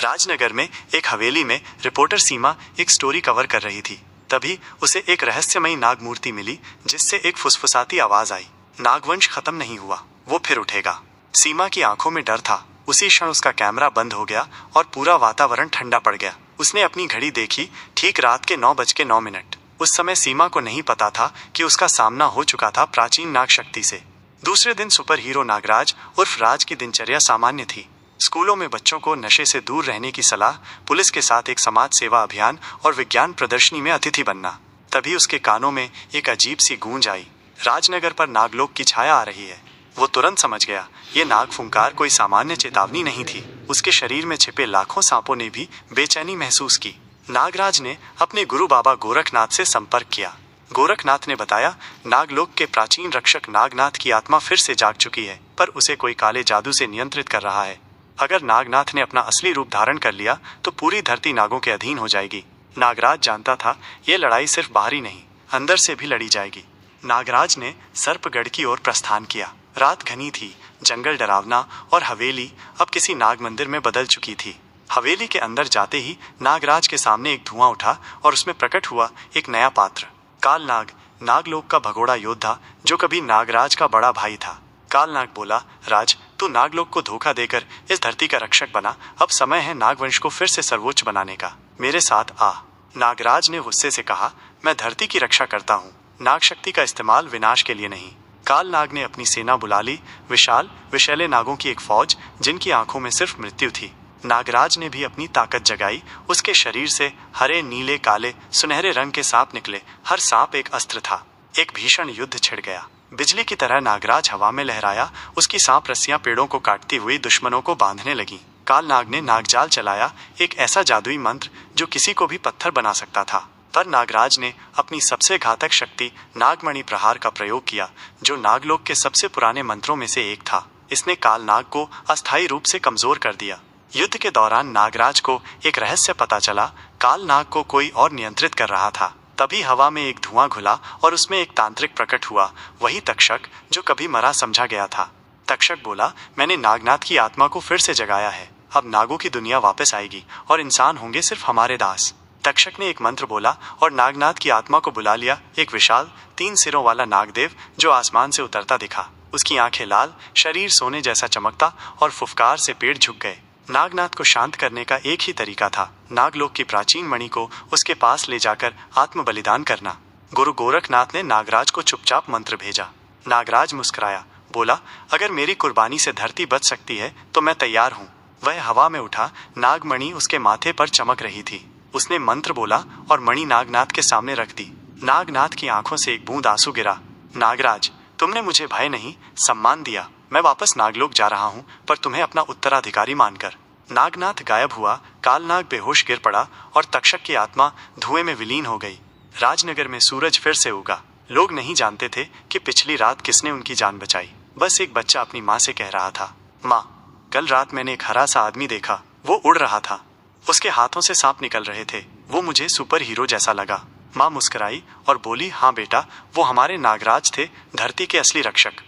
राजनगर में एक हवेली में रिपोर्टर सीमा एक स्टोरी कवर कर रही थी। तभी उसे एक रहस्यमयी नाग मूर्ति मिली जिससे एक फुसफुसाती आवाज आई, नागवंश खत्म नहीं हुआ, वो फिर उठेगा। सीमा की आंखों में डर था। उसी क्षण उसका कैमरा बंद हो गया और पूरा वातावरण ठंडा पड़ गया। उसने अपनी घड़ी देखी, ठीक रात के 9:09। उस समय सीमा को नहीं पता था कि उसका सामना हो चुका था प्राचीन नाग शक्ति से। दूसरे दिन सुपर हीरो नागराज उर्फ राज की दिनचर्या सामान्य थी। स्कूलों में बच्चों को नशे से दूर रहने की सलाह, पुलिस के साथ एक समाज सेवा अभियान और विज्ञान प्रदर्शनी में अतिथि बनना। तभी उसके कानों में एक अजीब सी गूंज आई, राजनगर पर नागलोक की छाया आ रही है। वो तुरंत समझ गया, ये नाग फुंकार कोई सामान्य चेतावनी नहीं थी। उसके शरीर में छिपे लाखों सांपों ने भी बेचैनी महसूस की। नागराज ने अपने गुरु बाबा गोरखनाथ से संपर्क किया। गोरखनाथ ने बताया, नागलोक के प्राचीन रक्षक नागनाथ की आत्मा फिर से जाग चुकी है, पर उसे कोई काले जादू से नियंत्रित कर रहा है। अगर नागनाथ ने अपना असली रूप धारण कर लिया तो पूरी धरती नागों के अधीन हो जाएगी। नागराज जानता था, ये लड़ाई सिर्फ बाहरी नहीं, अंदर से भी लड़ी जाएगी। नागराज ने सर्पगढ़ की ओर प्रस्थान किया। रात घनी थी, जंगल डरावना और हवेली अब किसी नाग मंदिर में बदल चुकी थी। हवेली के अंदर जाते ही नागराज के सामने एक धुआं उठा और उसमें प्रकट हुआ एक नया पात्र, कालनाग, नागलोक का भगोड़ा योद्धा जो कभी नागराज का बड़ा भाई था। कालनाग बोला, राज, तू नागलोक को धोखा देकर इस धरती का रक्षक बना, अब समय है नागवंश को फिर से सर्वोच्च बनाने का। मेरे साथ आ। नागराज ने गुस्से से कहा, मैं धरती की रक्षा करता हूँ, नाग शक्ति का इस्तेमाल विनाश के लिए नहीं। कालनाग ने अपनी सेना बुला ली, विशाल विशैले नागों की एक फौज जिनकी आंखों में सिर्फ मृत्यु थी। नागराज ने भी अपनी ताकत जगाई। उसके शरीर से हरे, नीले, काले, सुनहरे रंग के सांप निकले। हर सांप एक अस्त्र था। एक भीषण युद्ध छिड़ गया। बिजली की तरह नागराज हवा में लहराया। उसकी सांप रस्सियां पेड़ों को काटती हुई दुश्मनों को बांधने लगी। कालनाग ने नागजाल चलाया, एक ऐसा जादुई मंत्र जो किसी को भी पत्थर बना सकता था। पर नागराज ने अपनी सबसे घातक शक्ति नागमणि प्रहार का प्रयोग किया, जो नागलोक के सबसे पुराने मंत्रों में से एक था। इसने कालनाग को अस्थायी रूप से कमजोर कर दिया। युद्ध के दौरान नागराज को एक रहस्य पता चला, कालनाग को कोई और नियंत्रित कर रहा था। तभी हवा में एक धुआं घुला और उसमें एक तांत्रिक प्रकट हुआ, वही तक्षक जो कभी मरा समझा गया था। तक्षक बोला, मैंने नागनाथ की आत्मा को फिर से जगाया है। अब नागों की दुनिया वापस आएगी और इंसान होंगे सिर्फ हमारे दास। तक्षक ने एक मंत्र बोला और नागनाथ की आत्मा को बुला लिया। एक विशाल 3 सिरों वाला नागदेव जो आसमान से उतरता दिखा। उसकी आंखें लाल, शरीर सोने जैसा चमकता और फुफकार से पेड़ झुक गए। नागनाथ को शांत करने का एक ही तरीका था, नागलोक की प्राचीन मणि को उसके पास ले जाकर आत्म बलिदान करना। गुरु गोरखनाथ ने नागराज को चुपचाप मंत्र भेजा। नागराज मुस्कुराया, बोला, अगर मेरी कुर्बानी से धरती बच सकती है तो मैं तैयार हूँ। वह हवा में उठा। नागमणि उसके माथे पर चमक रही थी। उसने मंत्र बोला और मणि नागनाथ के सामने रख दी। नागनाथ की आंखों से एक बूंद आंसू गिरा। नागराज, तुमने मुझे भय नहीं, सम्मान दिया। मैं वापस नागलोक जा रहा हूँ, पर तुम्हें अपना उत्तराधिकारी मानकर। नागनाथ गायब हुआ। कालनाग बेहोश गिर पड़ा और तक्षक की आत्मा धुएं में विलीन हो गई। राजनगर में सूरज फिर से उगा। लोग नहीं जानते थे कि पिछली रात किसने उनकी जान बचाई। बस एक बच्चा अपनी माँ से कह रहा था, माँ, कल रात मैंने एक हरा सा आदमी देखा, वो उड़ रहा था, उसके हाथों से सांप निकल रहे थे, वो मुझे सुपर हीरो जैसा लगा। माँ मुस्कुराई और बोली, हाँ बेटा, वो हमारे नागराज थे, धरती के असली रक्षक।